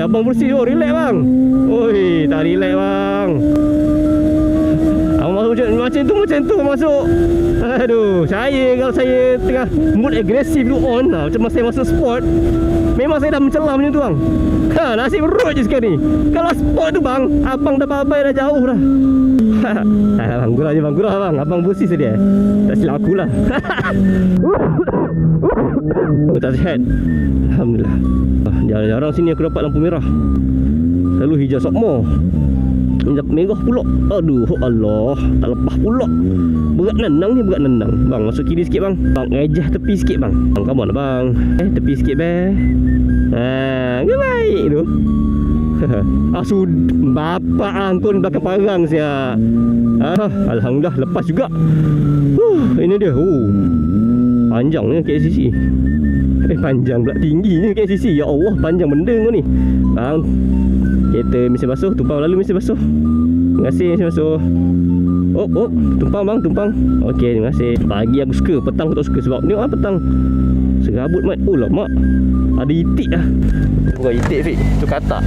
abang bersih. Oh, relax bang. Oi, tak relax bang. Abang masuk macam tu masuk. Aduh, kalau saya tengah mood agresif tu on lah, macam masa saya masuk sport, memang saya dah mencelam macam tu bang. Nasib road je sekarang ni. Kalau sport tu bang, abang dah babai dah jauh dah. Bang, gurau je bang, gurau bang. Abang bersih sedia. Tak silap aku lah. Tak sihat. Alhamdulillah. Jarang-jarang sini aku dapat lampu merah. Selalu hijau sokmo. Merah pulak. Aduh, Allah, tak lepas pulak. Berat nendang ni, berat nendang. Bang, masuk kiri sikit bang. Bang, ejah tepi sikit bang. Bang, come on lah bang. Tepi sikit beh. Ke baik tu. Bapak angkun belakang parang sia. Alhamdulillah lepas juga. Ini dia. Panjang ni KCC. Panjang pula, tingginya KCC. Ya Allah, panjang benda kau ni. Bang, kereta mesin basuh, tumpang lalu mesin basuh. Terima kasih mesin basuh. Tumpang bang, tumpang. Okey, terima kasih. Pagi aku suka, petang aku tak suka sebab tengok petang serabut mat. Oh lah mak, ada itik lah. Bukan itik Fik, tu katak.